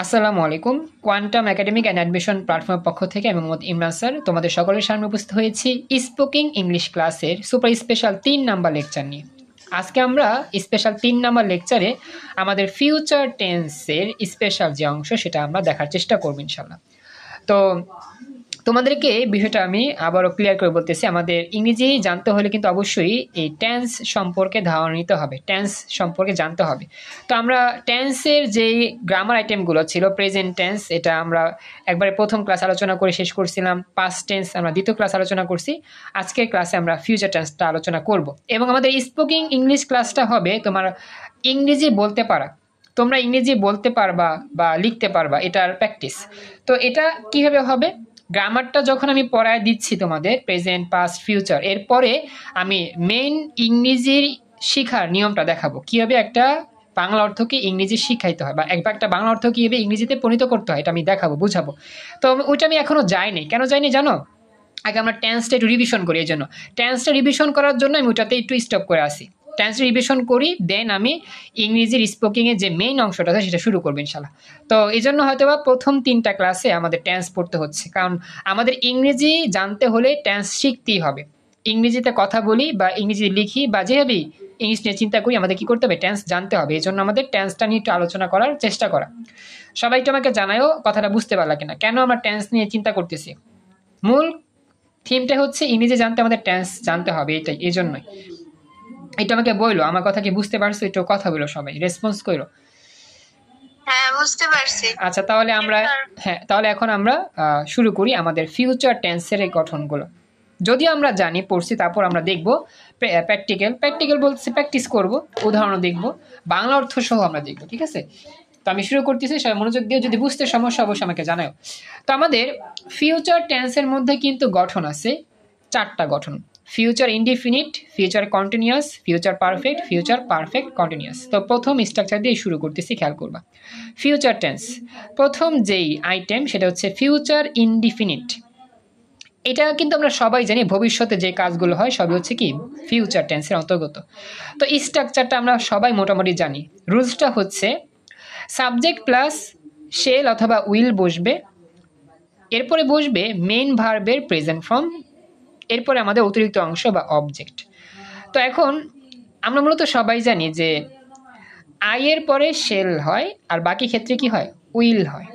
আসসালামু আলাইকুম। Quantum academic and admission প্ল্যাটফর্মের পক্ষ থেকে আমি মোহাম্মদ ইমরান স্যার তোমাদের সকলের সামনে উপস্থিত হয়েছি স্পোকিং ইংলিশ ক্লাসের সুপার স্পেশাল ৩ নাম্বার লেকচার নিয়ে। আজকে আমরা স্পেশাল ৩ নাম্বার লেকচারে আমাদের ফিউচার টেন্সের স্পেশাল যে অংশ সেটা আমরা দেখার চেষ্টা করব ইনশাল্লাহ। তো তোমাদেরকে বিষয়টা আমি আবারও ক্লিয়ার করে বলতেছি, আমাদের ইংরেজি জানতে হলে কিন্তু অবশ্যই এই টেন্স সম্পর্কে ধারণা নিতে হবে, টেন্স সম্পর্কে জানতে হবে। তো আমরা টেন্সের যেই গ্রামার আইটেমগুলো ছিল, প্রেজেন্ট টেন্স এটা আমরা একবারে প্রথম ক্লাস আলোচনা করে শেষ করছিলাম, পাস্ট টেন্স আমরা দ্বিতীয় ক্লাস আলোচনা করছি, আজকের ক্লাসে আমরা ফিউচার টেন্সটা আলোচনা করব। এবং আমাদের স্পোকিং ইংলিশ ক্লাসটা হবে তোমার ইংরেজি বলতে পারা, তোমরা ইংরেজি বলতে পারবা বা লিখতে পারবা, এটার প্র্যাকটিস। তো এটা কিভাবে হবে, গ্রামারটা যখন আমি পড়ায় দিচ্ছি তোমাদের প্রেজেন্ট পাস্ট ফিউচার, এরপরে আমি মেইন ইংরেজির শেখার নিয়মটা দেখাবো, কীভাবে একটা বাংলা অর্থকে ইংরেজি শিখাইতে হয় বা একটা বাংলা অর্থ কীভাবে ইংরেজিতে পরিণত করতে হয় এটা আমি দেখাবো, বুঝাবো। তো ওইটা আমি এখনও যাইনি, কেন যাইনি জানো? আগে আমরা টেন্সটা একটু রিভিশন করি, এই জন্য টেন্সটা রিভিশন করার জন্য আমি ওটাতে একটু স্টপ করে আসি, টেন্স রিভিশন করি, দেন আমি ইংরেজির স্পোকিংয়ের যে মেইন অংশটা আছে সেটা শুরু করবো ইনশাল্লাহ। তো এই জন্য হয়তো বা প্রথম 3টা ক্লাসে আমাদের টেন্স পড়তে হচ্ছে, কারণ আমাদের ইংরেজি জানতে হলে টেন্স শিখতেই হবে। ইংরেজিতে কথা বলি বা ইংরেজি লিখি বা যেভাবেই ইংলিশ নিয়ে চিন্তা করি, আমাদের কী করতে হবে, টেন্স জানতে হবে। এই জন্য আমাদের টেন্সটা নিয়ে একটু আলোচনা করার চেষ্টা করা। সবাই একটু আমাকে জানায়ও কথাটা বুঝতে পারলা কিনা, কেন আমরা টেন্স নিয়ে চিন্তা করতেছি। মূল থিমটা হচ্ছে ইংরেজি জানতে আমাদের টেন্স জানতে হবে, এটাই, এই জন্যই। এটা আমাকে বইলো, আমার কথা কি বুঝতে পারছো? একটু কথা বলো, সবাই রেসপন্স করো। হ্যাঁ, বুঝতে পারছি। আচ্ছা, তাহলে এখন আমরা শুরু করি আমাদের ফিউচার টেন্সের এই গঠনগুলো। যদিও আমরা জানি, পড়ছি, তারপর আমরা দেখব প্র্যাকটিক্যাল বলতে প্র্যাকটিস করব, উদাহরণ দেখব, বাংলা অর্থ সহ আমরা দেখব, ঠিক আছে? তো আমি শুরু করতেছি, সবাই মনোযোগ দিয়ে, যদি বুঝতে সমস্যা অবশ্যই আমাকে জানাও। তো আমাদের ফিউচার টেন্সের মধ্যে কিন্তু গঠন আছে 4টা গঠন: future indefinite, future continuous, future perfect, future perfect continuous. তো প্রথম স্ট্রাকচার দিয়ে শুরু করতেছি, খেয়াল করবা। ফিউচার টেন্স প্রথম যেই আইটেম সেটা হচ্ছে ফিউচার ইনডিফিনিট। এটা কিন্তু আমরা সবাই জানি, ভবিষ্যতে যে কাজগুলো হয় সবই হচ্ছে কি ফিউচার টেন্সের অন্তর্গত। তো স্ট্রাকচারটা আমরা সবাই মোটামুটি জানি। রুলসটা হচ্ছে সাবজেক্ট প্লাস শেল অথবা উইল বসবে, এরপরে বসবে মেইন ভার্বের প্রেজেন্ট ফর্ম, এরপরে আমাদের অতিরিক্ত অংশ বা অবজেক্ট। তো এখন আমরা মূলত সবাই জানি যে আয়ের পরে শেল হয় আর বাকি ক্ষেত্রে কি হয়, উইল হয়,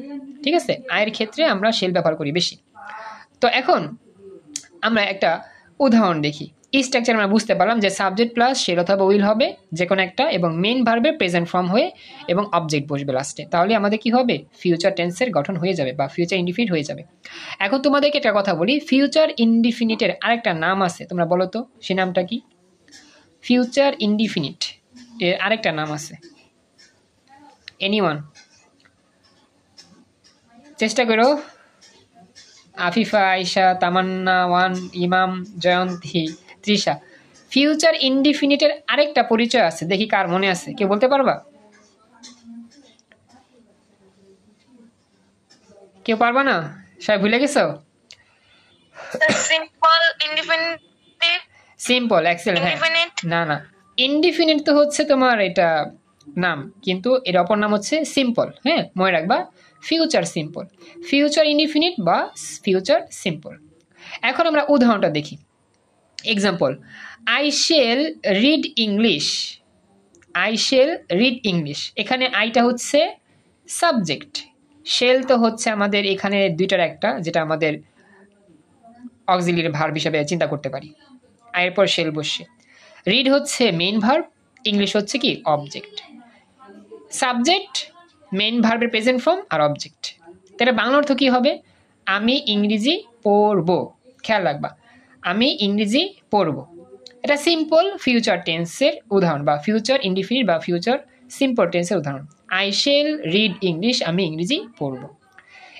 ঠিক আছে? আয়ের ক্ষেত্রে আমরা শেল ব্যবহার করি বেশি। তো এখন আমরা একটা উদাহরণ দেখি, স্ট্রাকচার আমরা বুঝতে পারলাম যে সাবজেক্ট প্লাস শেল অথবা উইল হবে যে কোনো একটা, এবং মেইন ভার্বের প্রেজেন্ট ফর্ম হয়ে এবং অবজেক্ট বসবে লাস্টে, তাহলে আমাদের কি হবে, ফিউচার টেন্সের গঠন হয়ে যাবে বা ফিউচার ইনডিফিনিট হয়ে যাবে। এখন তোমাদেরকে একটা কথা বলি, ফিউচার ইনডিফিনিটের আরেকটা নাম আছে, তোমরা বলো তো সে নামটা কি? ফিউচার ইনডিফিনিট এর আরেকটা নাম আছে, এনিওয়ান? চেষ্টা করো। আফিফা, আয়শা, তামান্না, ওয়ান, ইমাম, জয়ন্তী, তৃষা। ফিউচার ইনডিফিনিটের আরেকটা পরিচয় আছে, দেখি কার মনে আছে, কেউ বলতে পারবা? কেউ পারবা না? সবাই ভুলে গেছো? Simple indefinite. Simple excellent. হ্যাঁ, না ইনডিফিনিট তো হচ্ছে তোমার এটা নাম, কিন্তু এর অপর নাম হচ্ছে সিম্পল। হ্যাঁ, মনে রাখবা, ফিউচার সিম্পল, ফিউচার ইনডিফিনিট বা ফিউচার সিম্পল। এখন আমরা উদাহরণটা দেখি। Example, I shall read English. I shall read English, এখানে আইটা হচ্ছে সাবজেক্ট, শেল তো হচ্ছে আমাদের এখানে দুইটার একটা, যেটা আমাদের অক্সিলিয়ারি ভার্ব হিসেবে চিন্তা করতে পারি। আয়ের পর শেল বসে, রিড হচ্ছে মেইন ভার্ব, ইংলিশ হচ্ছে কি অবজেক্ট, সাবজেক্ট মেইন ভার্বের প্রেজেন্ট ফর্ম আর অবজেক্ট। তাহলে বাংলা অর্থ কি হবে, আমি ইংরেজি পড়ব। খেয়াল রাখবা, আমি ইংরেজি পড়ব। এটা সিম্পল ফিউচার টেন্সের উদাহরণ বা ফিউচার ইনডিফিনিট বা ফিউচার সিম্পল টেন্সের উদাহরণ। আই শেল রিড ইংলিশ, আমি ইংরেজি পড়ব।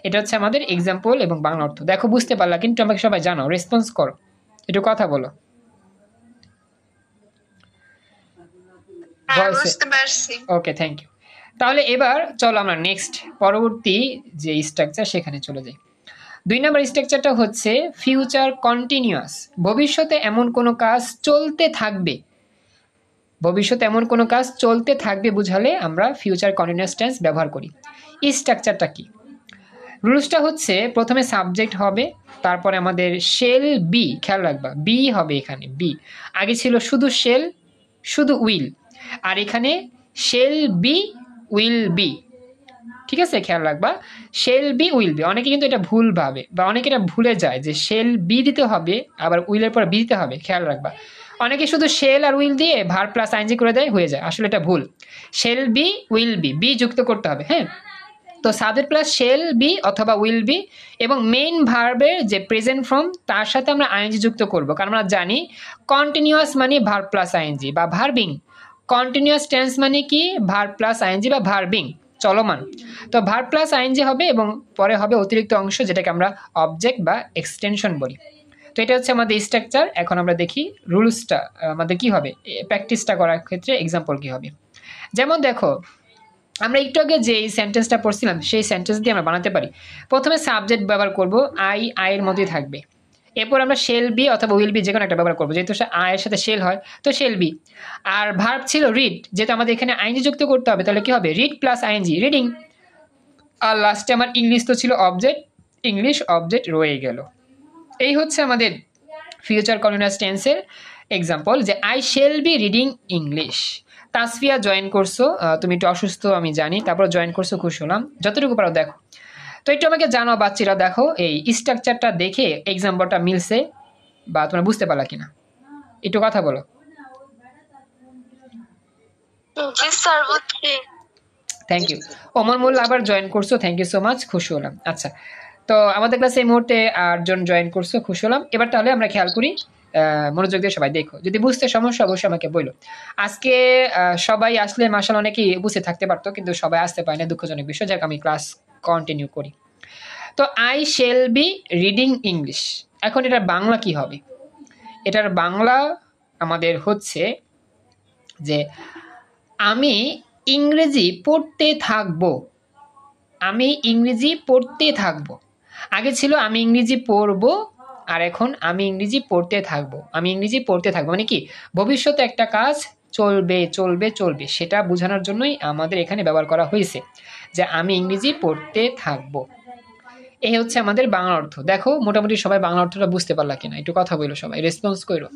এটা হচ্ছে আমাদের এক্সাম্পল এবং বাংলা অর্থ। দেখো বুঝতে পারলা কিন্তু? আমাকে সবাই জানাও, রেসপন্স করো, একটু কথা বলো। ওকে, থ্যাংক ইউ। তাহলে এবার চলো আমরা নেক্সট পরবর্তী যে স্ট্রাকচার সেখানে চলে যাই। 2 নম্বর স্ট্রাকচারটা হচ্ছে ফিউচার কন্টিনিউয়াস। ভবিষ্যতে এমন কোনো কাজ চলতে থাকবে, ভবিষ্যতে এমন কোনো কাজ চলতে থাকবে বুঝালে আমরা ফিউচার কন্টিনিউয়াস টেন্স ব্যবহার করি। স্ট্রাকচারটা কি? রুলসটা হচ্ছে প্রথমে সাবজেক্ট হবে, তারপরে আমাদের শেল বি, খেয়াল রাখবা বি হবে এখানে, বি আগে ছিল শুধু শেল, শুধু উইল, আর এখানে শেল বি উইল বি, ঠিক আছে? খেয়াল রাখবা শেল বি উইল বি। অনেকে কিন্তু এটা ভুল ভাবে বা অনেকে এটা ভুলে যায় যে শেল বি দিতে হবে আবার উইলের পর বি দিতে হবে, খেয়াল রাখবা। অনেকে শুধু শেল আর উইল দিয়ে ভার প্লাস আইএনজি করে দেয়, হয়ে যায়, আসলে এটা ভুল। Shall be will be, be যুক্ত করতে হবে, হ্যাঁ। তো সাবজেক্ট প্লাস শেল বি অথবা উইল বি, এবং মেইন ভার্বের যে প্রেজেন্ট ফর্ম তার সাথে আমরা আইএনজি যুক্ত করব, কারণ আমরা জানি কন্টিনিউয়াস মানে ভার্ব প্লাস আইএনজি বা ভার্বিং। কন্টিনিউয়াস টেন্স মানে কি? ভার্ব প্লাস আইএনজি বা ভার্বিং, চলমান। তো ভার্ব প্লাস আইএনজি হবে এবং পরে হবে অতিরিক্ত অংশ, যেটাকে আমরা অবজেক্ট বা এক্সটেনশন বলি। তো এটা হচ্ছে আমাদের স্ট্রাকচার। এখন আমরা দেখি রুলসটা আমাদের কি হবে, প্র্যাকটিসটা করার ক্ষেত্রে এক্সাম্পল কি হবে। যেমন দেখো, আমরা একটু আগে যে সেন্টেন্সটা পড়ছিলাম সেই সেন্টেন্স দিয়ে আমরা বানাতে পারি। প্রথমে সাবজেক্ট ব্যবহার করব, আইয়ের মধ্যেই থাকবে। এরপর আমরা শেল বি অথবা উইল বি যে কোনো একটা ব্যবহার করবো, যেহেতু আয়ের সাথে শেল হয় তো শেল বি। আর ভার্ব ছিল রিড, যেহেতু আমাদের এখানে আইনজি যুক্ত করতে হবে, তাহলে কি হবে? Read plus ING, reading. আর লাস্টে আমার ইংলিশ তো ছিল অবজেক্ট, ইংলিশ অবজেক্ট রয়ে গেল। এই হচ্ছে আমাদের ফিউচার কন্টিনিউয়াস টেন্সের এক্সাম্পল, যে I shall be reading English. Tasfia join করছো, তুমি একটু অসুস্থ আমি জানি, তারপর জয়েন করছো, খুশি হলাম। যতটুকু পারো দেখো। তো একটু আমাকে জানাও বাচ্চারা, দেখো এই স্ট্রাকচারটা দেখে এক্সাম্পলটা মিলছে বা তোমরা বুঝতে পারলা কিনা, একটু কথা বলো। জি স্যার বুঝছি। Thank you. ওমর মোল্লা আবার জয়েন করছো, থ্যাংক ইউ সো মাচ, খুশি হলাম। আচ্ছা, তো আমাদের ক্লাসে এই মুহূর্তে 8 জন জয়েন করছো, খুশি হলাম। এবার তাহলে আমরা খেয়াল করি, মনোযোগ দিয়ে সবাই দেখো, যদি বুঝতে সমস্যা অবশ্যই আমাকে বলো। আজকে সবাই আসলে মাশাআল্লাহ অনেকেই বুঝতে থাকতে পারতো, কিন্তু সবাই আসতে পারে না, দুঃখজনক বিষয়। যাক, আমি ক্লাস কন্টিনিউ করি। তো I shall be reading English, এখন এটার বাংলা কি হবে? এটার বাংলা আমাদের হচ্ছে যে আমি ইংরেজি পড়তে থাকবো, আমি ইংরেজি পড়তে থাকবো। আগে ছিল আমি ইংরেজি পড়বো, আর এখন আমি ইংরেজি পড়তে থাকবো। আমি ইংরেজি পড়তে থাকবো মানে কি? ভবিষ্যতে একটা কাজ চলবে চলবে চলবে, সেটা বোঝানোর জন্যই আমাদের এখানে ব্যবহার করা হয়েছে যে আমি ইংরেজি পড়তে থাকবো। এই হচ্ছে আমাদের বাংলা অর্থ। দেখো মোটামুটি সবাই বাংলা অর্থটা বুঝতে পারলা কিনা, একটু কথা বলো, সবাই রেসপন্স করো।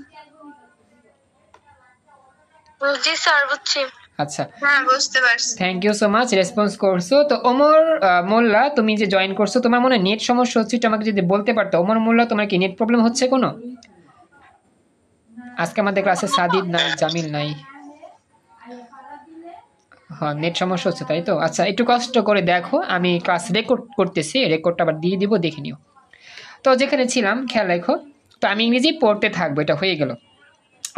জি স্যার বুঝছি। আচ্ছা, হ্যাঁ বুঝতে পারছি। Thank you so much, response করছো। তো ওমর মোল্লা, তুমি যে জয়েন করছো, তোমার মনে নেট সমস্যা হচ্ছে, একটু আমাকে যদি বলতে পারতো। ওমর মোল্লা, তোমার কি নেট প্রবলেম হচ্ছে কোনো? আজকে আমাদের ক্লাসে সাদিদ নাই, জামিল নাই। হ্যাঁ, নেট সমস্যা হচ্ছে, তাই তো? আচ্ছা, একটু কষ্ট করে দেখো, আমি ক্লাস রেকর্ড করতেছি, রেকর্ডটা আবার দিয়ে দিব, দেখে নিও। তো যেখানে ছিলাম খেয়াল রাখো। তো আমি ইংরেজি পড়তে থাকবো, এটা হয়ে গেল।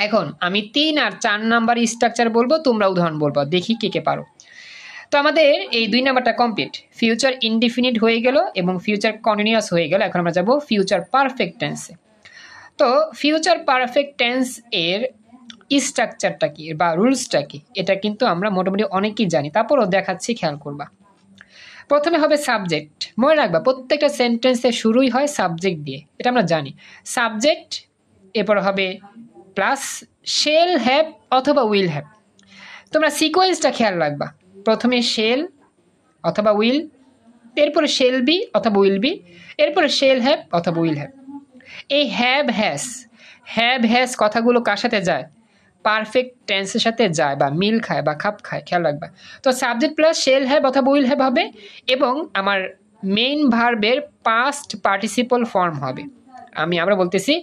এখন আমি 3 আর 4 নাম্বার স্ট্রাকচার বলবো, তোমরা উদাহরণ বলবো, দেখি কে কে পারো। তো আমাদের এই 2 নাম্বারটা কমপ্লিট, ফিউচার ইনডিফিনিট হয়ে গেল এবং ফিউচার কন্টিনিউয়াস হয়ে গেল। এখন আমরা যাব ফিউচার পারফেক্ট টেন্সে। তো ফিউচার পারফেক্ট টেন্স এর স্ট্রাকচারটা কি বা রুলসটা কি, এটা কিন্তু আমরা মোটামুটি অনেকেই জানি, তারপরও দেখাচ্ছি, খেয়াল করবা। প্রথমে হবে সাবজেক্ট, মনে রাখবা প্রত্যেকটা সেন্টেন্সের শুরুই হয় সাবজেক্ট দিয়ে, এটা আমরা জানি। সাবজেক্ট, এরপর হবে প্লাস শেল হ্যাভ অথবা উইল হ্যাভ। তোমরা সিকোয়েন্সটা খেয়াল রাখবা, প্রথমে শেল অথবা উইল, এরপরে শেল বি অথবা উইল বি, এরপরে শেল হ্যাভ অথবা উইল হ্যাভ। এই হ্যাভ হ্যাজ কথাগুলো কার সাথে যায়? পারফেক্ট টেন্সের সাথে যায় বা মিল খায় বা খাপ খায়, খেয়াল রাখবা। তো সাবজেক্ট প্লাস শেল হ্যাভ অথবা উইল হ্যাভ হবে, এবং আমার মেইন ভার্বের পাস্ট পার্টিসিপল ফর্ম হবে। আমরা বলতেছি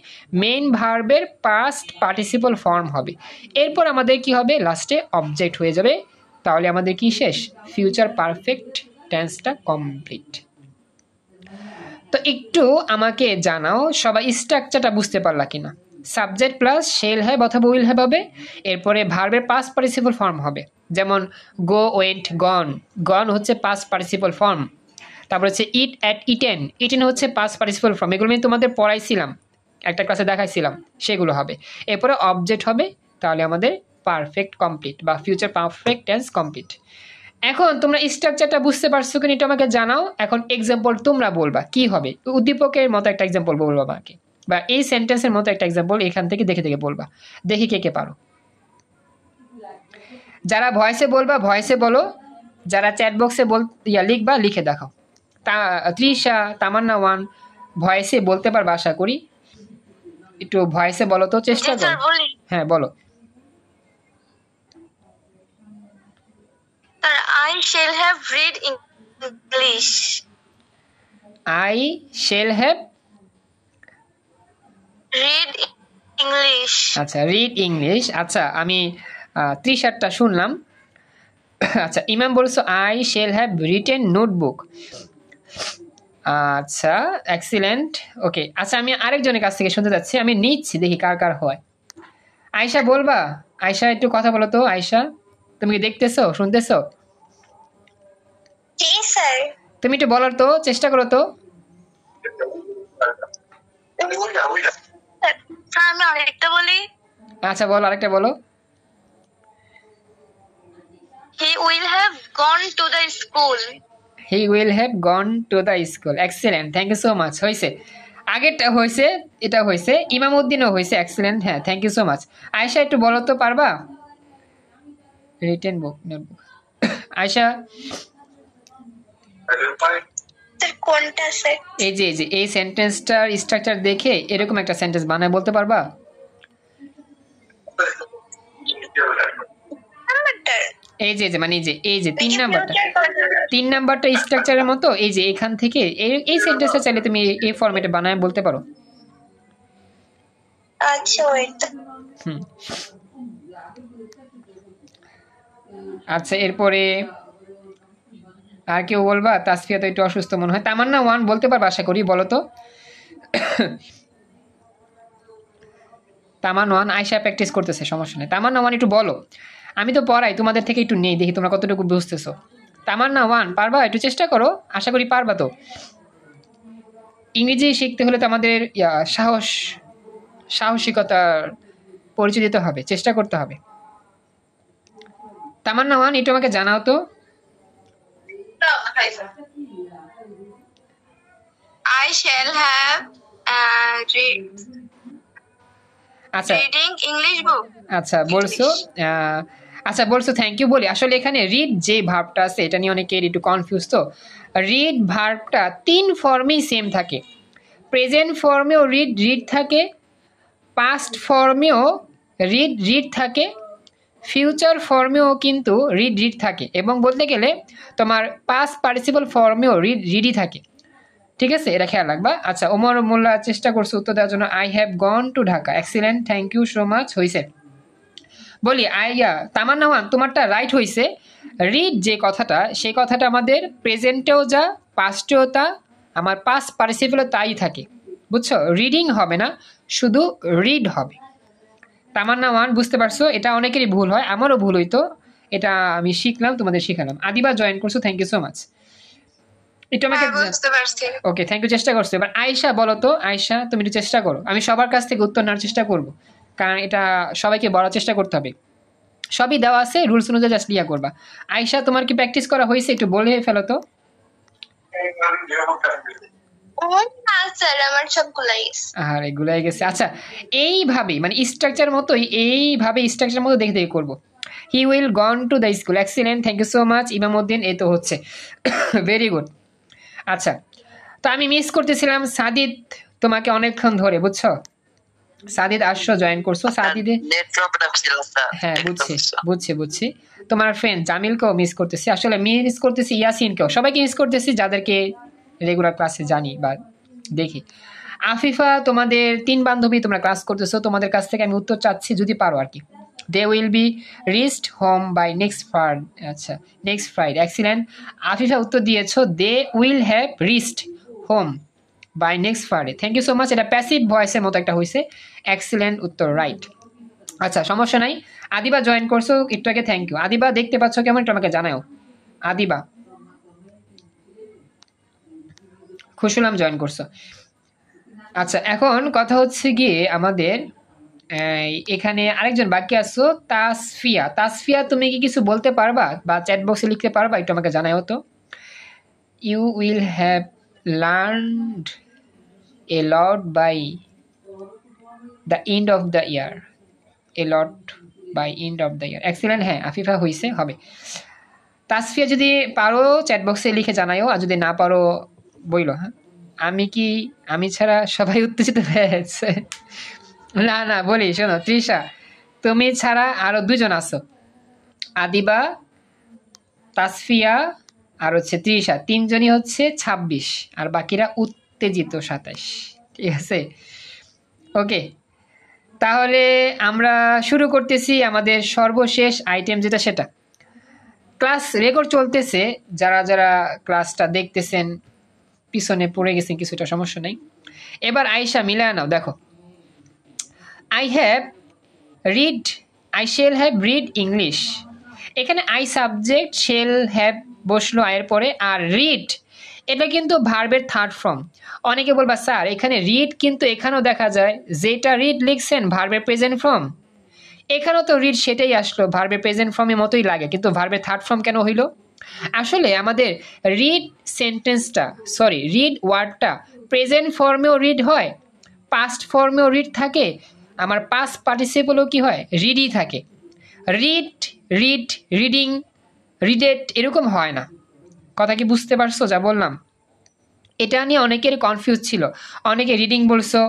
মেইন ভার্বের পাস্ট পার্টিসিপল ফর্ম হবে। এরপর আমাদের কি হবে? লাস্টে অবজেক্ট হয়ে যাবে। তাহলে আমাদের কি শেষ? ফিউচার পারফেক্ট টেন্সটা কমপ্লিট। তো একটু আমাকে জানাও সবাই স্ট্রাকচারটা বুঝতে পারলা কিনা। সাবজেক্ট প্লাস শেল হ্যাভ অথবা উইল হ্যাভ হবে, এরপরে ভার্বের পাস্ট পার্টিসিপল ফর্ম হবে, যেমন গো, ওয়েন্ট, গন। গন হচ্ছে পাস্ট পার্টিসিপল ফর্ম। তারপর হচ্ছে ইট, অ্যাট, ইটেন। ইটেন হচ্ছে পাস্ট পার্টিসিপল ফর্ম। এগুলো আমি তোমাদের পড়াইছিলাম, একটা ক্লাসে দেখাইছিলাম, সেগুলো হবে। এরপরে অবজেক্ট হবে, তাহলে আমাদের পারফেক্ট কমপ্লিট বা ফিউচার পারফেক্ট টেন্স কমপ্লিট। এখন তোমরা স্ট্রাকচারটা বুঝতে পারছো কিনা এটা আমাকে জানাও। এখন এক্সাম্পল তোমরা বলবা কি হবে, উদ্দীপকের মতো একটা এক্সাম্পল বলবা আমাকে, বা এই সেন্টেন্সের মতো একটা এক্সাম্পল এখান থেকে দেখে দেখে বলবা, দেখি কে কে পারো। যারা ভয়েসে বলবা ভয়েসে বলো, যারা চ্যাট বক্সে লিখবা লিখে দেখাও। তৃষা, তামান্না ওয়ান ভয়েসে বলতে পারবা আশা করি, একটু ভয়েসে বলো তো, চেষ্টা জি স্যার করো। বলি। হ্যাঁ বলো। Sir I shall have read English. I shall have Read English. আচ্ছা রিড ইংলিশ। আচ্ছা আমি তৃষারটা শুনলাম। আচ্ছা ইমাম বলছো I shall have written notebook. আচ্ছা এক্সিলেন্ট, ওকে। আচ্ছা আমি আরেকজনের কাছ থেকে শুনতে যাচ্ছি, আমি নিচ্ছি, দেখি কার কার হয়। আয়শা বলবা? আয়শা একটু কথা বলো তো। আয়শা তুমি কি দেখতেছো, শুনতেছো? জি স্যার। তুমি একটু বলার তো চেষ্টা করো তো। স্যার আমি আরেকটা বলি। আচ্ছা বলো, আরেকটা বলো। He will have gone to the school. He will have gone to the school. Excellent, thank you so much. হয়েছে, আগেরটা হয়েছে, এটা হয়েছে, ইমামউদ্দিনও হয়েছে। এক্সিলেন্ট, হ্যাঁ thank you so much. Ayesha একটু বলো তো, পারবা? Written book, notebook. Ayesha sir কোনটা স্যার? এই যে এই সেন্টেন্সটার স্ট্রাকচার দেখে এরকম একটা সেন্টেন্স বানায় বলতে পারবা? নাম্বারটা? এই যে মানে এই যে 3 নাম্বারটা, 3 নাম্বারটা স্ট্রাকচারের মতো। এই যে এখান থেকে এই সেন্টেন্সটা চাইলে তুমি এই ফরম্যাটে বানায় বলতে পারো। আচ্ছা ওয়েট। হুম। আচ্ছা এরপরে আর কেউ বলবা? তাসফিয়া তো একটু অসুস্থ মনে হয়। তামান্না ওয়ান বলতে পারবা আশা করি, বলো তো। তামান্না ওয়ান, আয়শা প্র্যাকটিস করতেছে, সমস্যা নেই। তামান্না ওয়ান একটু বলো, আমি তো পড়াই, তোমাদের থেকে একটু নেই, দেখি তোমরা কতটুকু বুঝতেছো। তামান্না ওয়ান পারবা? একটু চেষ্টা করো, আশা করি পারবা তো। ইংরেজি শিখতে হলে তো আমাদের সাহসিকতার পরিচয় দিতে হবে, চেষ্টা করতে হবে। তামান্না ওয়ান একটু আমাকে জানাও তো। I shall have আচ্ছা reading English book. আচ্ছা বলছো, আচ্ছা বলছো থ্যাংক ইউ বলি। আসলে এখানে রিড যে ভার্বটা আছে এটা নিয়ে অনেকের একটু কনফিউজ। তো রিড ভার্বটা 3 ফর্মেই সেম থাকে। প্রেজেন্ট ফর্মেও রিড থাকে, পাস্ট ফর্মেও রিড থাকে, ফিউচার ফর্মেও কিন্তু রিড থাকে, এবং বলতে গেলে তোমার পাস্ট পার্টিসিপল ফর্মেও রিডই থাকে। ঠিক আছে, এটা খেয়াল রাখবা। আচ্ছা ওমর মোল্লা চেষ্টা করছো উত্তর দেওয়ার জন্য। I have gone to Dhaka. Excellent, thank you so much. হয়েছে বলি। তামান্না ওয়ান তোমারটা রাইট হয়েছে। রিড যে কথাটা, সেই কথাটা আমাদের প্রেজেন্টেও যা, পাস্টেও তা, আমার পাস্ট পার্টিসিপলও তাই থাকে, বুঝছো? রিডিং হবে না, শুধু রিড হবে। তামান্না ওয়ান বুঝতে পারছো? এটা অনেকেরই ভুল হয়, আমারও ভুল হইতো, এটা আমি শিখলাম, তোমাদের শিখালাম। আদিবা জয়েন করছো, থ্যাংক ইউ সো মাচ। একটু আমাকে বুঝতে পারছি। ওকে, থ্যাংক ইউ, চেষ্টা করছো। এবার আয়শা বলো তো। আয়শা তুমি একটু চেষ্টা করো, আমি সবার কাছ থেকে উত্তর নেওয়ার চেষ্টা করব, কারণ এটা সবাইকে বলার চেষ্টা করতে হবে। সবই দেওয়া আছে, রুলস অনুযায়ী জাস্ট লিয়া করবা। আয়শা তোমার কি প্র্যাকটিস করা হয়েছে? একটু বলে ফেলো তো। স্যার আমার সবগুলাই। আর এগুলাই গেছে। আচ্ছা এইভাবেই মানে স্ট্রাকচার মতোই, এইভাবে স্ট্রাকচার মতো দেখে দেখে করবো। He will gone to the school. Excellent, thank you so much Imamuddin. এই তো হচ্ছে, ভেরি গুড। আচ্ছা তো আমি মিস করতেছিলাম সাদিদ তোমাকে অনেকক্ষণ ধরে, বুঝছো? সাদিদ আসছো, জয়েন করছো। সাদিদে হ্যাঁ বুঝছি। তোমার ফ্রেন্ড জামিলকেও মিস করতেছি, আসলে মিস করতেছি ইয়াসিনকেও, সবাইকে মিস করতেছি যাদেরকে রেগুলার ক্লাসে জানি বা দেখি। আফিফা, তোমাদের 3 বান্ধবী তোমরা ক্লাস করতেছো, তোমাদের কাছ থেকে আমি উত্তর চাচ্ছি যদি পারো আর কি। They will be reached home by next Friday. Excellent, Afifa উত্তর দিয়েছো they will have reached home by next Friday. Thank you so much. এটা প্যাসিভ ভয়েসের মতো একটা হয়েছে। এক্সিলেন্ট উত্তর, রাইট। আচ্ছা সমস্যা নাই। আদিবা জয়েন করছো একটু আগে, থ্যাংক ইউ। আদিবা দেখতে পাচ্ছ কেমন, একটু আমাকে জানাও। আদিবা, খুশি হলাম জয়েন করছো। আচ্ছা এখন কথা হচ্ছে গিয়ে আমাদের এখানে আরেকজন বাকি আছো, তাসফিয়া। তাসফিয়া তুমি কি কিছু বলতে পারবা বা চ্যাট বক্সে লিখতে পারবা? একটু আমাকে জানাও তো। You will have learned a lot by the end of the year. A lot by end of the year. Excellent, হ্যাঁ আফিফা হয়েছে, হবে। তাসফিয়া যদি পারো চ্যাট বক্সে লিখে জানাইও, আর যদি না পারো বইলো। হ্যাঁ, আমি ছাড়া সবাই উত্তেজিত হয়ে গেছে। না না, বলি শোনো, তৃষা তুমি ছাড়া আরো 2জন আছো, আদিবা, তাসফিয়া আর হচ্ছে তৃষা, 3জনই হচ্ছে 26, আর বাকিরা উত্তেজিত 27। ঠিক আছে, ওকে। তাহলে আমরা শুরু করতেছি আমাদের সর্বশেষ আইটেম, যেটা সেটা ক্লাস রেকর্ড চলতেছে। যারা যারা ক্লাসটা দেখতেছেন পিছনে পড়ে গেছেন কিছুটা, সমস্যা নেই। এবার আয়শা মিলায় নাও, দেখো I shall have read English. এখানে আই সাবজেক্ট, শেল হ্যাভ বসলো আয়ের পরে, আর রিড এটা কিন্তু ভার্বের থার্ড ফর্ম। অনেকে বলবা স্যার এখানে রিড কিন্তু এখানেও দেখা যায়, যেটা রিড লিখছেন ভার্বের প্রেজেন্ট ফর্ম, এখানেও তো রিড সেটাই আসলো, ভার্বের প্রেজেন্ট ফর্মের মতোই লাগে, কিন্তু ভার্বের থার্ড ফর্ম কেন হইল? আসলে আমাদের রিড ওয়ার্ডটা প্রেজেন্ট ফর্মেও রিড হয়, পাস্ট ফর্মেও রিড থাকে, আমার পাস্ট পার্টিসিপলও কি হয়, রিডই থাকে। রিডিং, রিডেড এরকম হয় না। কথা কি বুঝতে পারছো যা বললাম? এটা নিয়ে অনেকের কনফিউজ ছিল, অনেকে রিডিং বলছো,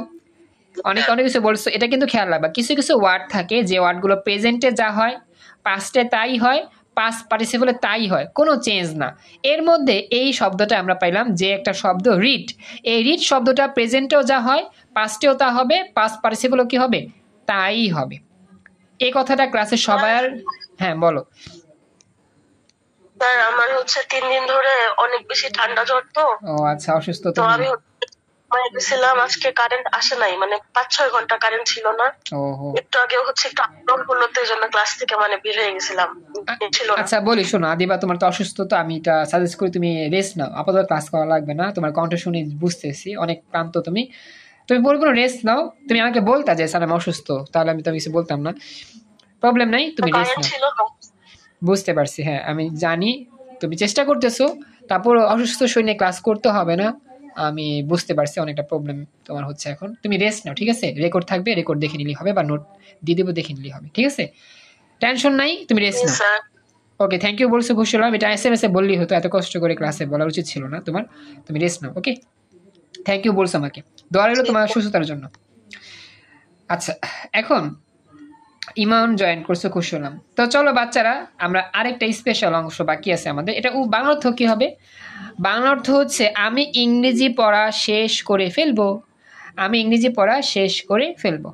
অনেক কিছু বলছো। এটা কিন্তু খেয়াল রাখবা, কিছু কিছু ওয়ার্ড থাকে যে ওয়ার্ডগুলো প্রেজেন্টে যা হয় পাস্টে তাই হয়, পাস্ট পার্টিসিপলে তাই হয়, কোনো চেঞ্জ না। এর মধ্যে এই শব্দটা আমরা পাইলাম, যে একটা শব্দ রিড, এই রিড শব্দটা প্রেজেন্টেও যা হয় পাস্টেও তা হবে, পাস্ট পার্টিসিপলও কি হবে, তাই হবে। এই কথাটা ক্লাসে সবার। হ্যাঁ বলো। স্যার আমার হচ্ছে 3 দিন ধরে অনেক বেশি ঠান্ডা জ্বর, তো ও আচ্ছা, অসুস্থ তো তুমি? আমি গেছিলাম, আজকে কারেন্ট আসে নাই, মানে 5-6 ঘন্টা কারেন্ট ছিল না। ওহো, একটু আগে হচ্ছে একটু আন্দোলন করলো, তো এই জন্য ক্লাস থেকে মানে বের হয়ে গেছিলাম, ছিল না। আচ্ছা বলি শোনো, আদিবা তোমার তো অসুস্থ, তো আমি এটা সাজেস্ট করি তুমি রেস্ট নাও, আপাতত ক্লাস করা লাগবে না। তোমার কণ্ঠ শুনে বুঝতেছি অনেক ক্লান্ত তুমি, বলবো রেস্ট নাও। তুমি আমাকে বলতা যে স্যার আমি অসুস্থ, তাহলে আমি তো কিছু বলতাম না, প্রবলেম নাই, তুমি রেস্ট কারেন্ট নাও। ছিল না। বুঝতে পারছি, হ্যাঁ আমি জানি তুমি চেষ্টা করতেছো, তারপর অসুস্থ শরীরে ক্লাস করতে হবে না, আমি বুঝতে পারছি অনেকটা প্রবলেম তোমার হচ্ছে এখন। তুমি রেস্ট নাও, ঠিক আছে? রেকর্ড থাকবে, রেকর্ড দেখে নিলেই হবে, বা নোট দিয়ে দেবো, দেখে নিলেই হবে, ঠিক আছে? টেনশন নাই, তুমি রেস্ট নাও। স্যার ওকে, থ্যাংক ইউ বলছো, খুশি হলাম। এটা SMS এ বললেই হতো, এত কষ্ট করে ক্লাসে বলা উচিত ছিল না তোমার। তুমি রেস্ট নাও, ওকে? থ্যাংক ইউ বলছো আমাকে, দোয়া রইলো তোমার সুস্থতার জন্য। আচ্ছা, এখন ইমান জয়েন করছো, খুশি হলাম। তো চলো বাচ্চারা, আমরা আরেকটা স্পেশাল অংশ বাকি আছে আমাদের। এটা বাংলা অর্থ কি হবে? বাংলা অর্থ হচ্ছে আমি ইংরেজি পড়া শেষ করে ফেলবো। আমি ইংরেজি পড়া শেষ করে ফেলবো।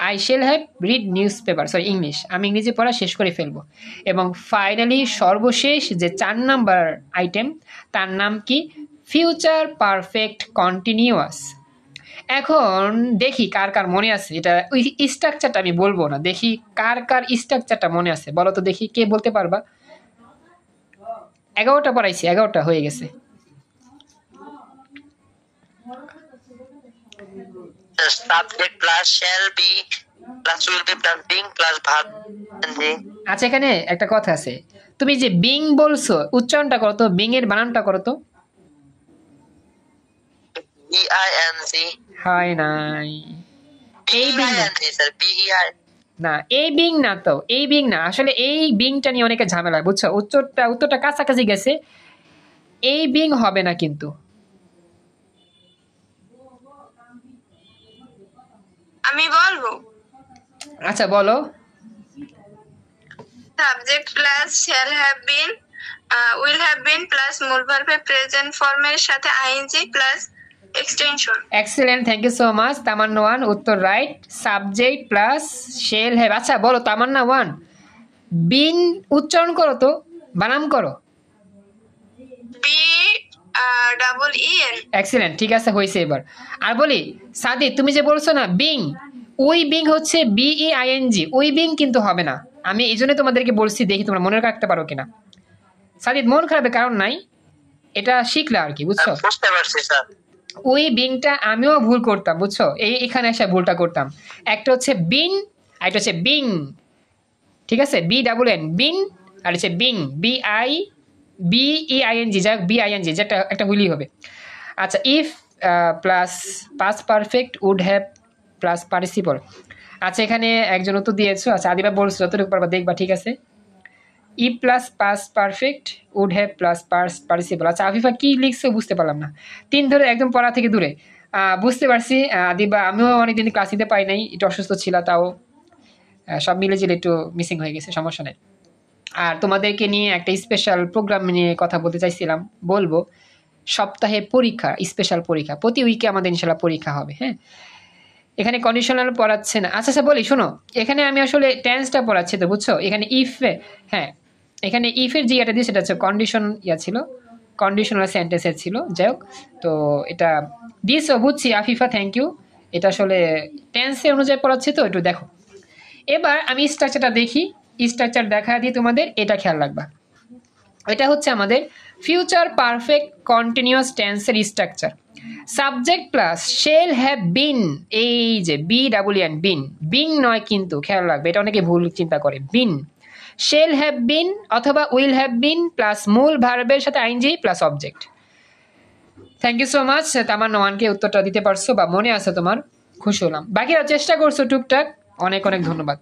I shall have read news paper, English, আমি ইংরেজি পড়া শেষ করে ফেলবো। এবং ফাইনালি সর্বশেষ যে 4 নাম্বার আইটেম, তার নাম কি? Future perfect continuous. এখন দেখি কার কার মনে আছে, এটা ওই স্ট্রাকচারটা আমি বলবো না, দেখি কার কার স্ট্রাকচারটা মনে আছে, বলো তো দেখি, কে বলতে পারবা? 11টা পড়াইছি, 11টা হয়ে গেছে। Subject plus shall be plus will be plus being plus verb changing. আচ্ছা, এখানে একটা কথা আছে, তুমি যে বিং বলছো, উচ্চারণটা করো তো, বিং এর বানানটা করো তো। B-I-N-G. হয় নাই, এই বিং না, B-I-N-G, sir. B-E-I. না এই বিং না, তো এই বিং না, আসলে এই বিংটা নিয়ে অনেকে ঝামেলা, বুঝছো? উত্তরটা কাছাকাছি গেছে, এই বিং হবে না কিন্তু। আমি বলবো, আচ্ছা বলো। Subject plus shall have been, will have been plus মূল ভার্বের প্রেজেন্ট ফর্মের সাথে ING plus extension. Excellent, thank you so much. Tamanna 1 উত্তর right, subject plus shall have. আচ্ছা বলো তামান্না 1, বিং উচ্চারণ করো তো, বানাম করো। B double E N. Excellent, ঠিক আছে, হয়েছে এবার। আর বলি সাদি, তুমি যে বলছো না বিং, ওই বিং হচ্ছে BEING, ওই বিং কিন্তু হবে না। আমি এই জন্য তোমাদেরকে বলছি, দেখি তোমরা মনে রাখতে পারো কিনা। সাদিদ, মন খারাপের কারণ নাই, এটা শিখলে আর কি, বুঝছো? বুঝতে পারছি স্যার। ওই বিংটা আমিও ভুল করতাম, বুঝছো? এখানে এসে ভুলটা করতাম। একটা হচ্ছে বিন, আর একটা হচ্ছে বিং, ঠিক আছে? BNN বিন, আর হচ্ছে বিং, BEING, যাক BING, যেটা একটা ভুলই হবে। আচ্ছা, if plus past perfect, would have plus participle. আচ্ছা, এখানে একজন উত্তর দিয়েছো। আচ্ছা, আদিবা বলছো যতটুকু পারবা দেখবা, ঠিক আছে? ই plus past perfect, would have plus participle. আচ্ছা আফিফা কি লিখছো বুঝতে পারলাম না, 3 ধরে একদম পড়া থেকে দূরে। বুঝতে পারছি দিবা, আমিও অনেকদিন ক্লাস নিতে পারি নাই, একটু অসুস্থ ছিল, তাও সব মিলে জিলে একটু মিসিং হয়ে গেছে, সমস্যা নেই। আর তোমাদেরকে নিয়ে একটা স্পেশাল প্রোগ্রাম নিয়ে কথা বলতে চাইছিলাম, বলবো সপ্তাহে পরীক্ষা, স্পেশাল পরীক্ষা, প্রতি উইকে আমাদের ইনশাল্লাহ পরীক্ষা হবে। হ্যাঁ, এখানে কন্ডিশনাল পড়াচ্ছে না। আচ্ছা আচ্ছা বলি শোনো, এখানে আমি আসলে টেন্সটা পড়াচ্ছি তো, বুঝছো? এখানে ইফ, হ্যাঁ এখানে ইফের যে ইয়েটা দিয়ে সেটা হচ্ছে কন্ডিশন ইয়া ছিল, কন্ডিশনাল সেন্টেন্সের ছিল, যাই হোক। তো এটা দিয়েছো বুঝছি আফিফা, থ্যাংক ইউ। এটা আসলে টেন্সের অনুযায়ী পড়াচ্ছি তো, একটু দেখো। এবার আমি স্ট্রাকচারটা দেখি, স্ট্রাকচার দেখা দিয়ে তোমাদের এটা খেয়াল রাখবা। এটা হচ্ছে আমাদের ফিউচার পারফেক্ট কন্টিনিউয়াস টেন্সের structure. Subject plus shall have বিন, এই যে BWN বিন, বিং নয় কিন্তু, খেয়াল রাখবে, এটা অনেকে ভুল চিন্তা করে, বিন। শেল হ্যাভ বিন অথবা উইল হ্যাভ বিন প্লাস মূল ভার্বের সাথে ING plus object. Thank you so much Tamanna ওয়ানকে উত্তরটা দিতে পারছো বা মনে আছে তোমার, খুশি হলাম। বাকিরা চেষ্টা করছো টুকটাক, অনেক অনেক ধন্যবাদ।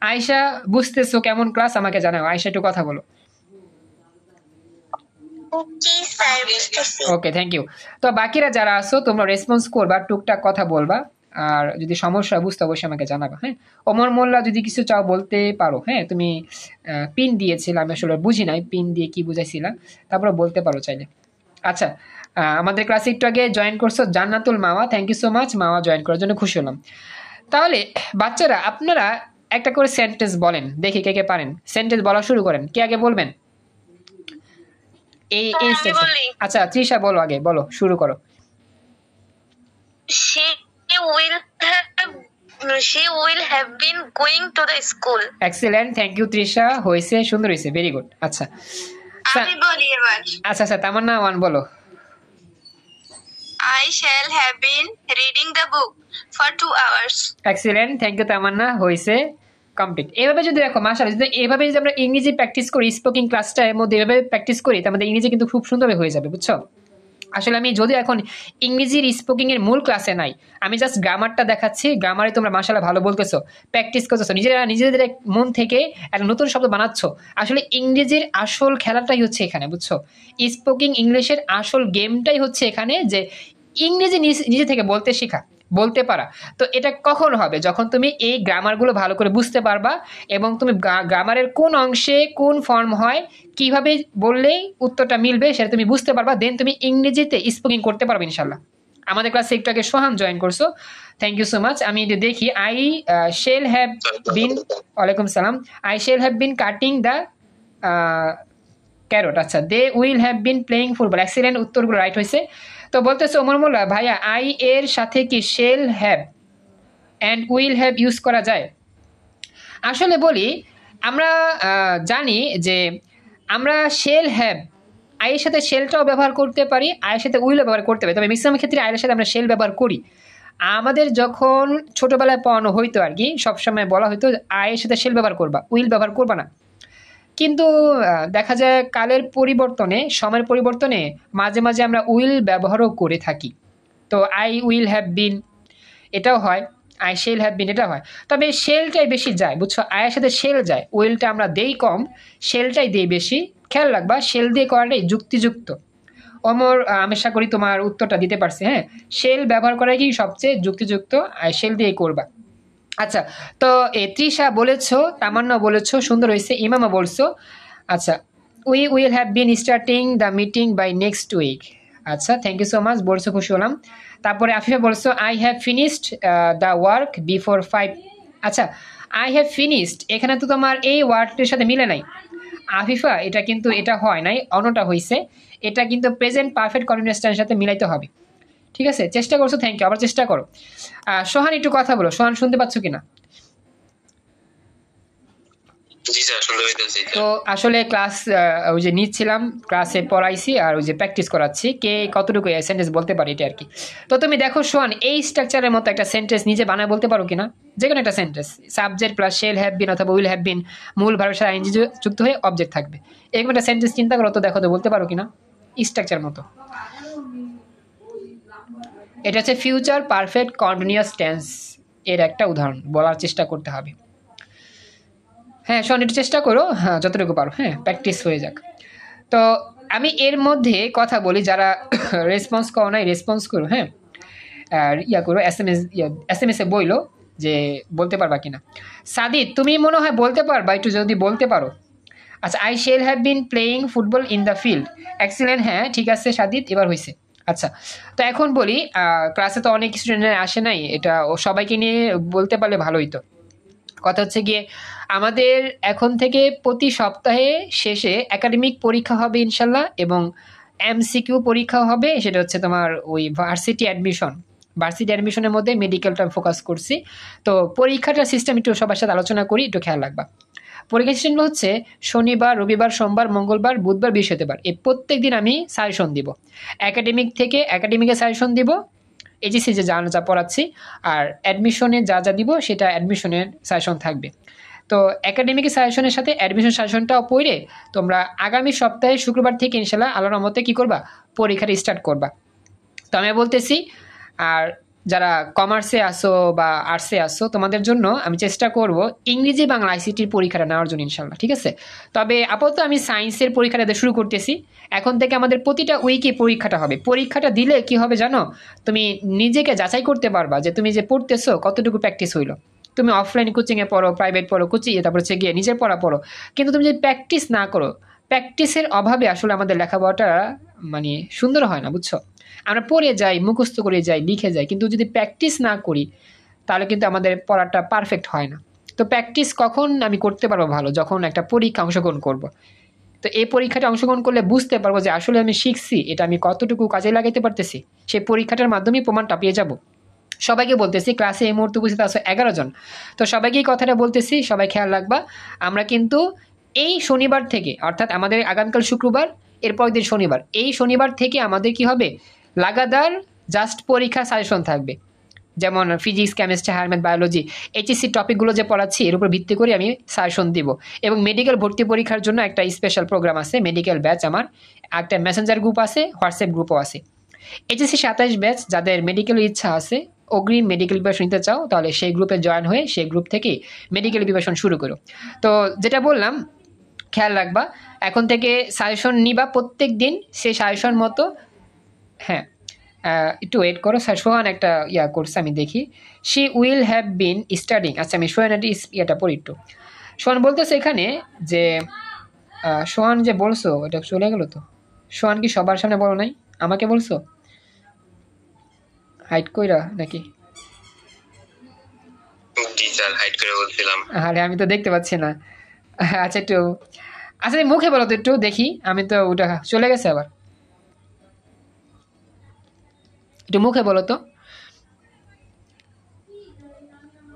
আয়শা বুঝতেছো কেমন ক্লাস আমাকে জানাও, আয়শা একটু কথা বলো। জি স্যার বুঝতেছি। Okay thank you. তো বাকিরা যারা আছো তোমরা রেসপন্স করবা, টুকটাক কথা বলবা, আর যদি সমস্যা বুঝতে অবশ্যই আমাকে জানাবা। হ্যাঁ, ওমর মোল্লা যদি কিছু চাও বলতে পারো। হ্যাঁ, তুমি পিন দিয়েছিলাম, আমি আসলে বুঝি নাই পিন দিয়ে কি বুঝাইছিলাম, তারপরে বলতে পারো চাইলে। আচ্ছা, আমাদের ক্লাসে একটু আগে জয়েন করছো Jannatul Mawa, thank you so much Mawa, join করার জন্য খুশি হলাম। তাহলে বাচ্চারা আপনারা একটা করে সেন্টেন্স বলেন, দেখি কে কে পারেন। সেন্টেন্স বলা শুরু করেন, কে আগে বলবেন? এই এই আমি বলি। আচ্ছা তৃষা বলো, আগে বলো, শুরু করো। She will have been going to the school. Excellent, thank you Trisha, হয়েছে, সুন্দর হয়েছে, ভেরি গুড। আচ্ছা আমি বলি এবার। আচ্ছা আচ্ছা তামান্না ওয়ান বলো। I shall have been reading the book for 2 hours. Excellent, thank you Tamanna, হয়েছে, কমপ্লিট। এভাবে যদি দেখো মাশাআল্লাহ, যদি এভাবে যদি আমরা ইংরেজি প্র্যাকটিস করি, স্পোকিং ক্লাসটার মধ্যে এভাবে প্র্যাকটিস করি, তাহলে আমাদের ইংরেজি কিন্তু খুব সুন্দরভাবে হয়ে যাবে, বুঝছো? আসলে আমি যদিও এখন ইংরেজির স্পোকিং এর মূল ক্লাসে নাই, আমি জাস্ট গ্রামারটা দেখাচ্ছি, গ্রামারে তোমরা মাশাআল্লাহ ভালো বলতেছো, প্র্যাকটিস করতেছো, নিজেদের মন থেকে একটা নতুন শব্দ বানাচ্ছ। আসলে ইংরেজির আসল খেলাটাই হচ্ছে এখানে, বুঝছো? স্পোকিং ইংলিশের আসল গেমটাই হচ্ছে এখানে, যে ইংরেজি নিজে থেকে বলতে শেখা, বলতে পারা। তো এটা কখন হবে? যখন তুমি এই গ্রামারগুলো ভালো করে বুঝতে পারবা, এবং তুমি গ্রামারের কোন অংশে কোন ফর্ম হয়, কিভাবে বললেই উত্তরটা মিলবে সেটা তুমি বুঝতে পারবা, দেন তুমি ইংরেজিতে স্পিকিং করতে পারবে ইনশাল্লাহ। আমাদের ক্লাসে একটু আগে সোহান জয়েন করছো, থ্যাংক ইউ সো মাচ। আমি দেখি, আই শেল হ্যাভ বিন, ওয়ালাইকুম সালাম, I shall have been cutting the carrot. আচ্ছা, they will have been playing football, excellent, উত্তরগুলো রাইট হয়েছে। তো বলতেছে ওমর মোল্লা ভাইয়া, আই এর সাথে কি shall have and will have use করা যায়? আসলে বলি, আমরা জানি যে আমরা শেল হ্যাভ, আয়ের সাথে শেলটাও ব্যবহার করতে পারি, আয়ের সাথে উইলও ব্যবহার করতে পারি, তবে ম্যাক্সিমাম ক্ষেত্রে আয়ের সাথে আমরা শেল ব্যবহার করি। আমাদের যখন ছোটবেলায় পড়ানো হইতো আর কি, সবসময় বলা হইতো আয়ের সাথে শেল ব্যবহার করবা, উইল ব্যবহার করবা না। কিন্তু দেখা যায় কালের পরিবর্তনে, সময়ের পরিবর্তনে মাঝে মাঝে আমরা উইল ব্যবহারও করে থাকি। তো আই উইল হ্যাভ বিন এটাও হয়, আই শেল হ্যাভ বিন এটা হয়, তবে শেলটাই বেশি যায়, বুঝছো? আয়ের সাথে শেল যায়, উইলটা আমরা দেই কম, শেলটাই দেই বেশি। খেয়াল রাখবা, শেল দিয়ে করাটাই যুক্তিযুক্ত। অমর, আমি আশা করি তোমার উত্তরটা দিতে পারছি। হ্যাঁ, শেল ব্যবহার করাই কি সবচেয়ে যুক্তিযুক্ত, শেল দিয়ে করবা। আচ্ছা, তো তৃষা বলেছো, তামান্না বলেছো, সুন্দর হয়েছে, ইমামা বলছো। আচ্ছা, we will have been starting the meeting by next week. আচ্ছা, থ্যাংক ইউ সো মাচ, বলছো, খুশি হলাম। তারপরে আফিফা বলছো, I have finished the work before 5। আচ্ছা, আই হ্যাভ ফিনিশড, এখানে তো তোমার এই ওয়ার্ডটির সাথে মিলে নাই আফিফা, এটা কিন্তু এটা হয় নাই, অন্যটা হয়েছে। এটা কিন্তু প্রেজেন্ট পারফেক্ট কন্টিনিউয়াস টেন্সের সাথে মিলাইতে হবে। ঠিক আছে, চেষ্টা করছো, থ্যাংক ইউ, আবার চেষ্টা করো। সোহান একটু কথা বলো, সোহান শুনতে পাচ্ছ কিনা? তো আসলে ক্লাস ওই যে নিচ্ছিলাম, ক্লাসে পড়াইছি আর ওই যে প্র্যাকটিস করাচ্ছি, কে কতটুকু সেন্টেন্স বলতে পারি এটা আর কি। তো তুমি দেখো সোহান, এই স্ট্রাকচারের মতো একটা সেন্টেন্স নিজে বানায় বলতে পারো কিনা? যে কোনো একটা sentence, subject plus shall have বিন অথবা উইল হ্যাভ বিন, মূল ভার্বের সাথে আইএনজি যুক্ত হয়ে অবজেক্ট থাকবে, এরকম একটা সেন্টেন্স চিন্তা করো তো, দেখো তো বলতে পারো কিনা স্ট্রাকচার মতো। এটা হচ্ছে ফিউচার পারফেক্ট কন্টিনিউয়াস টেন্স এর একটা উদাহরণ, বলার চেষ্টা করতে হবে। হ্যাঁ শোন, একটু চেষ্টা করো, হ্যাঁ যতটুকু পারো, হ্যাঁ প্র্যাকটিস হয়ে যাক। তো আমি এর মধ্যে কথা বলি, যারা রেসপন্স করো নাই রেসপন্স করো, হ্যাঁ আর ইয়া করো, এস এম এস এ বইলো যে বলতে পারবা কিনা। সাদিদ তুমি মনে হয় বলতে পারবা, একটু যদি বলতে পারো। আচ্ছা, I shall have been playing football in the field. Excellent, হ্যাঁ ঠিক আছে সাদিদ, এবার হয়েছে। আচ্ছা, তো এখন বলি, ক্লাসে তো অনেক স্টুডেন্ট আসে নাই, এটা ও সবাইকে নিয়ে বলতে পারলে ভালো হতো। কথা হচ্ছে গিয়ে আমাদের এখন থেকে প্রতি সপ্তাহে শেষে একাডেমিক পরীক্ষা হবে ইনশাল্লাহ, এবং এমসিকিউ পরীক্ষা হবে। সেটা হচ্ছে তোমার ওই ভার্সিটি অ্যাডমিশনের মধ্যে মেডিকেলটা ফোকাস করছি। তো পরীক্ষাটার সিস্টেম একটু সবার সাথে আলোচনা করি, একটু খেয়াল রাখবা। পরীক্ষা সিস্টেম হচ্ছে শনিবার, রবিবার, সোমবার, মঙ্গলবার, বুধবার, বৃহস্পতিবার, এই প্রত্যেক দিন আমি সাজেশন দিব। একাডেমিকের সাজেশন দিব, এইচএসসি যে যা পড়াচ্ছি, আর অ্যাডমিশনে যা দিব সেটা অ্যাডমিশনের সাজেশন থাকবে। তো একাডেমিক সাজেশনের সাথে অ্যাডমিশন সাজেশনটাও পড়ে তোমরা আগামী সপ্তাহে শুক্রবার থেকে ইনশাল্লাহ আল্লাহর রহমতে কী করবা, পরীক্ষাটা স্টার্ট করবা। তো আমি বলতেছি, আর যারা কমার্সে আসো বা আর্টসে আসো, তোমাদের জন্য আমি চেষ্টা করব ইংরেজি বাংলা আইসিটির পরীক্ষাটা নেওয়ার জন্য ইনশাল্লাহ, ঠিক আছে। তবে আপাতত আমি সায়েন্সের পরীক্ষাটা শুরু করতেছি। এখন থেকে আমাদের প্রতিটা উইকে পরীক্ষাটা হবে। পরীক্ষাটা দিলে কি হবে জানো, তুমি নিজেকে যাচাই করতে পারবা যে তুমি যে পড়তেছো কতটুকু প্র্যাকটিস হইলো। তুমি অফলাইন কোচিংয়ে পড়ো, প্রাইভেট পড়ো, তারপর হচ্ছে গিয়ে নিজের পড়া পড়ো, কিন্তু তুমি যদি প্র্যাকটিস না করো, প্র্যাকটিসের অভাবে আসলে আমাদের লেখাপড়াটা মানে সুন্দর হয় না, বুঝছো। আমরা পড়ে যাই, মুখস্থ করে যাই, লিখে যাই, কিন্তু যদি প্র্যাকটিস না করি তাহলে কিন্তু আমাদের পড়াটা পারফেক্ট হয় না। তো প্র্যাকটিস কখন আমি করতে পারবো ভালো, যখন একটা পরীক্ষা অংশগ্রহণ করব। তো এই পরীক্ষাটা অংশগ্রহণ করলে বুঝতে পারবো যে আসলে আমি শিখছি, এটা আমি কতটুকু কাজে লাগাতে পারতেছি, সেই পরীক্ষাটার মাধ্যমেই প্রমাণটা পেয়ে যাব। সবাইকে বলতেছি, ক্লাসে এই মুহূর্তে উপস্থিত আছে 11 জন, তো সবাইকেই কথাটা বলতেছি, সবাই খেয়াল রাখবা। আমরা কিন্তু এই শনিবার থেকে, অর্থাৎ আমাদের আগামীকাল শুক্রবার, এরপর দিন শনিবার, এই শনিবার থেকে আমাদের কি হবে, লাগাতার জাস্ট পরীক্ষা সাজেশন থাকবে। যেমন physics, chemistry, higher biology, HSC টপিকগুলো যে পড়াচ্ছি এর উপর ভিত্তি করে আমি সাজেশন দিব। এবং মেডিকেল ভর্তি পরীক্ষার জন্য একটা স্পেশাল প্রোগ্রাম আছে, মেডিকেল ব্যাচ, আমার একটা মেসেঞ্জার গ্রুপ আছে, হোয়াটসঅ্যাপ গ্রুপও আছে। এইচএসসি 27 ব্যাচ, যাদের মেডিকেলের ইচ্ছা আছে, অগ্রিম মেডিকেল প্রিপারেশন নিতে চাও, তাহলে সেই গ্রুপে জয়েন হয়ে সেই গ্রুপ থেকে মেডিকেল প্রিপারেশন শুরু করো। তো যেটা বললাম, খেয়াল রাখবা, এখন থেকে সাজেশন নিবা প্রত্যেক দিন, সেই সাজেশন মতো। হ্যাঁ, একটু ওয়েট করো, স্যার সোহান একটা করছে, আমি দেখি। She will have been studying. আচ্ছা, আমি সোহান ইয়েটা পড়ি একটু। সোহান বলতেছে এখানে যে সোহান যে বলছো এটা চলে গেল। তো সোহান কি সবার সামনে বলো নাই, আমাকে বলছো হাইট কইরা নাকি? আরে আমি তো দেখতে পাচ্ছি না। আচ্ছা একটু, আচ্ছা মুখে বলো তো একটু দেখি, আমি তো ওটা চলে গেছে আবার, একটু মুখে বলো তো,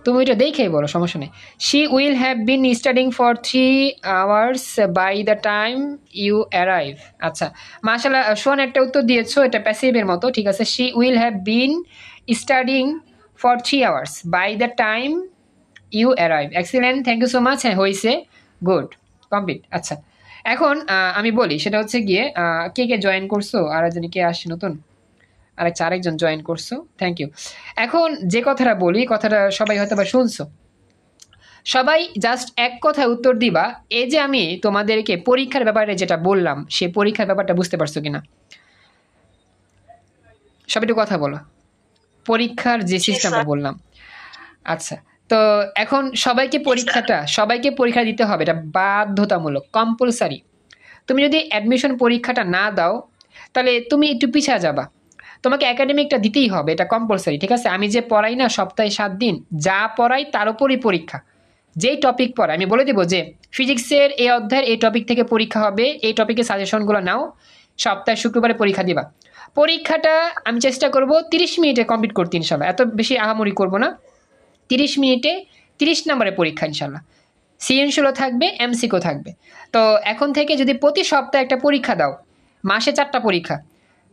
তুমি ওইটা দেখেই বলো, সমস্যা নেই। She will have been studying for 3 hours by the time you arrive. আচ্ছা, মাশাআল্লাহ শোন একটা উত্তর দিয়েছো, এটা প্যাসিভের মতো, ঠিক আছে। She will have been studying for 3 hours by the time you arrive. Excellent, thank you so much. হ্যাঁ হয়েছে, গুড, কমপ্লিট। আচ্ছা, এখন আমি বলি, সেটা হচ্ছে গিয়ে কে কে জয়েন করছো, আর একজন কে আসছে নতুন, আরেকজন জয়েন করছো, থ্যাংক ইউ। এখন যে কথাটা বলি, কথাটা সবাই হয়তো বা শুনছো, সবাই জাস্ট এক কথায় উত্তর দিবা, এই যে আমি তোমাদেরকে পরীক্ষার ব্যাপারে যেটা বললাম, সেই পরীক্ষার ব্যাপারটা বুঝতে পারছো কিনা, সবাই একটু কথা বলো। পরীক্ষার যে সিস্টেমটা বললাম, আচ্ছা, তো এখন সবাইকে পরীক্ষা দিতে হবে, এটা বাধ্যতামূলক, কম্পালসারি। তুমি যদি অ্যাডমিশন পরীক্ষাটা না দাও তাহলে তুমি একটু পিছিয়ে যাবা, তোমাকে একাডেমিকটা দিতেই হবে, এটা কম্পালসারি, ঠিক আছে। আমি যে পড়াই না সপ্তাহে 7 দিন, যা পড়াই তার উপরই পরীক্ষা। যেই টপিক পড়াই আমি বলে দেবো যে ফিজিক্সের এই অধ্যায়ের এই টপিক থেকে পরীক্ষা হবে, এই টপিকের সাজেশনগুলো নাও, সপ্তাহে শুক্রবারে পরীক্ষা দিবা। পরীক্ষাটা আমি চেষ্টা করব 30 মিনিটে কমপ্লিট করতে ইনশাল্লাহ, এত বেশি আহামরি করবো না। 30 মিনিটে 30 নম্বরের পরীক্ষা ইনশাল্লাহ, সৃজনশীলও থাকবে, এমসিকিউ থাকবে। তো এখন থেকে যদি প্রতি সপ্তাহে একটা পরীক্ষা দাও, মাসে 4টা পরীক্ষা,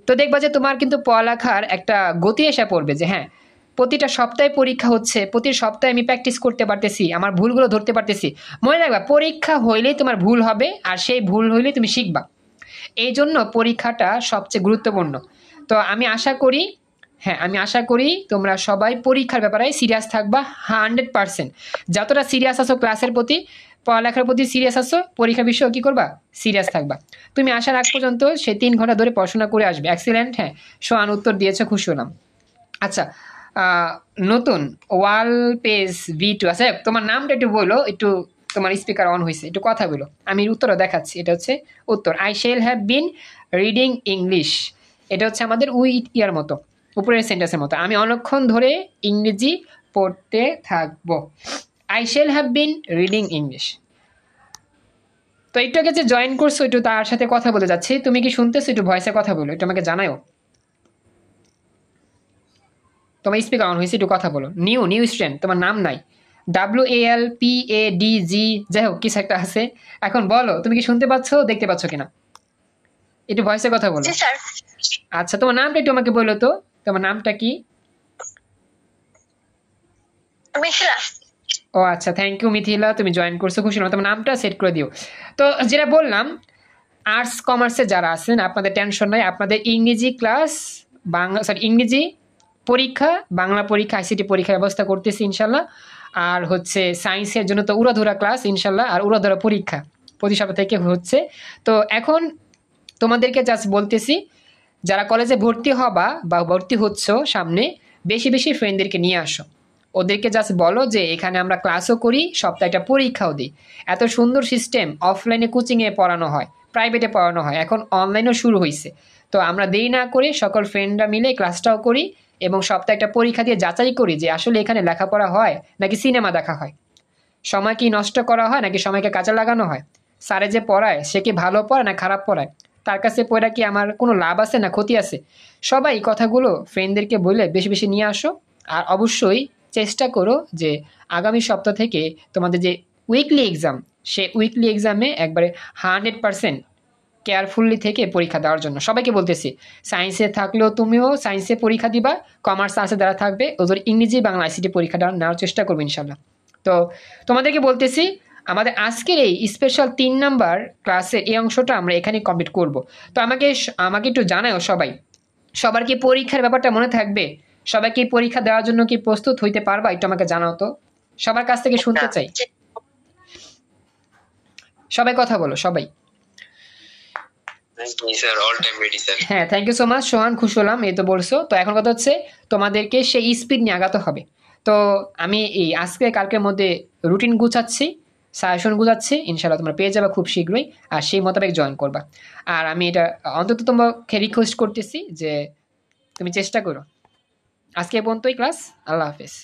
তো দেখবা যে তোমার কিন্তু পড়ালেখার একটা গতি এসে পড়বে, যে হ্যাঁ প্রতিটা সপ্তাহে পরীক্ষা হচ্ছে, প্রতি সপ্তাহে আমি প্র্যাকটিস করতে পারতেছি, আমার ভুলগুলো ধরতে পারতেছি। মনে রাখবা, পরীক্ষা হইলেই তোমার ভুল হবে, আর সেই ভুল হইলেই তুমি শিখবা। এই জন্য পরীক্ষাটা সবচেয়ে গুরুত্বপূর্ণ। তো আমি আশা করি তোমরা সবাই পরীক্ষার ব্যাপারে সিরিয়াস থাকবা 100%। যতটা সিরিয়াস আছো ক্লাসের প্রতি, পড়ালেখার প্রতি সিরিয়াস আছো, পরীক্ষা বিষয়ে কি করবা, সিরিয়াস থাকবা। তুমি আসার আগ পর্যন্ত সে 3 ঘন্টা ধরে পড়াশোনা করে আসবে। এক্সিলেন্ট, হ্যাঁ সোহান উত্তর দিয়েছে, খুশি হলাম। আচ্ছা, নতুন ওয়াল পেজ V2, আচ্ছা তোমার নামটা একটু বলো, একটু তোমার স্পিকার অন হয়েছে, একটু কথা বলো, আমি উত্তরও দেখাচ্ছি। এটা হচ্ছে উত্তর, I shall have been reading English. এটা হচ্ছে আমাদের ইয়ার মতো, উপরের সেন্টেন্সের মতো, আমি অনেকক্ষণ ধরে ইংরেজি পড়তে থাকবো। I shall have been reading English. তো একটু আগে যে জয়েন করছো, একটু তার সাথে কথা বলে যাচ্ছি, তুমি কি শুনতেছো? একটু ভয়েসে কথা বলো, একটু আমাকে জানাও। তোমার স্পিকার অন হয়েছে, একটু কথা বলো। নিউ স্টুডেন্ট, তোমার নাম নাই, WALPADG, যাই হোক কিছু একটা আছে। এখন বলো তুমি কি শুনতে পাচ্ছ, দেখতে পাচ্ছ কিনা, একটু ভয়েসে কথা বলো। জি স্যার। আচ্ছা, তোমার নামটা একটু আমাকে বলো তো, তোমার নামটা কি? মিথিলা। ও আচ্ছা, থ্যাংক ইউ মিথিলা, তুমি জয়েন করছো, খুশি হলাম। তোমার নামটা সেট করে দিও। তো যেটা বললাম, আর্টস কমার্সে যারা আছেন আপনাদের টেনশন নাই, আপনাদের ইংরেজি ক্লাস, ইংরেজি পরীক্ষা, বাংলা পরীক্ষা, ICT পরীক্ষার ব্যবস্থা করতেছি ইনশাল্লাহ। আর হচ্ছে সায়েন্সের জন্য তো উড়াধুরা ক্লাস ইনশাল্লাহ, আর উড়াধুরা পরীক্ষা প্রতি সপ্তাহ থেকে হচ্ছে। তো এখন তোমাদেরকে জাস্ট বলতেছি, যারা কলেজে ভর্তি হবা বা ভর্তি হচ্ছ সামনে, বেশি বেশি ফ্রেন্ডদেরকে নিয়ে আসো। ওদেরকে জাস্ট বলো যে এখানে আমরা ক্লাসও করি, সপ্তাহে একটা পরীক্ষাও দিই। এত সুন্দর সিস্টেম, অফলাইনে কোচিংয়ে পড়ানো হয়, প্রাইভেটে পড়ানো হয়, এখন অনলাইনেও শুরু হয়েছে। তো আমরা দেরি না করে সকল ফ্রেন্ডরা মিলে ক্লাসটাও করি এবং সপ্তাহে একটা পরীক্ষা দিয়ে যাচাই করি যে আসলে এখানে লেখাপড়া হয় নাকি সিনেমা দেখা হয়, সময় কি নষ্ট করা হয় নাকি সময়কে কাজে লাগানো হয়, স্যারে যে পড়ায় সে কি ভালো পড়ায় না খারাপ পড়ায়, তার কাছে পড়া কি আমার কোনো লাভ আছে না ক্ষতি আছে। সবাই কথাগুলো ফ্রেন্ডদেরকে বলে বেশি বেশি নিয়ে আসো। আর অবশ্যই চেষ্টা করো যে আগামী সপ্তাহ থেকে তোমাদের যে উইকলি এক্সাম, সে উইকলি এক্সামে একবারে 100% কেয়ারফুলি থেকে পরীক্ষা দেওয়ার জন্য সবাইকে বলতেছি। সায়েন্সে থাকলেও তুমিও সায়েন্সে পরীক্ষা দিবা, কমার্স আর্টসে যারা থাকবে ওদের ইংরেজি বাংলা ICT পরীক্ষাটা নেওয়ার চেষ্টা করবে ইনশাল্লাহ। তো তোমাদেরকে বলতেছি, আমাদের আজকের এই স্পেশাল 3 নাম্বার ক্লাসের এই অংশটা আমরা এখানে কমপ্লিট করব। তো আমাকে একটু জানাও সবাই, সবার কি পরীক্ষার ব্যাপারটা মনে থাকবে? সবাই কি পরীক্ষা দেওয়ার জন্য কি প্রস্তুত হইতে পারবা? একটু আমাকে জানাও তো, সবার কাছ থেকে শুনতে চাই। সবাই কথা বলো, সবাই। হ্যাঁ, থ্যাংক ইউ সো মাচ সোহান, খুশি হলাম, এই তো বলছো। তো এখন কথা হচ্ছে তোমাদেরকে সেই স্পিড নিয়ে আগাতে হবে। তো আমি এই আজকে কালকের মধ্যে রুটিন গুছাচ্ছি, সাজেশন গুছাচ্ছি, ইনশাল্লাহ তোমরা পেয়ে যাবে খুব শীঘ্রই, আর সেই মোতাবেক জয়েন করবা। আর আমি এটা অন্তত তোমাকে রিকোয়েস্ট করতেছি যে তুমি চেষ্টা করো। আজকে পর্যন্তই ক্লাস, আল্লাহ হাফেজ।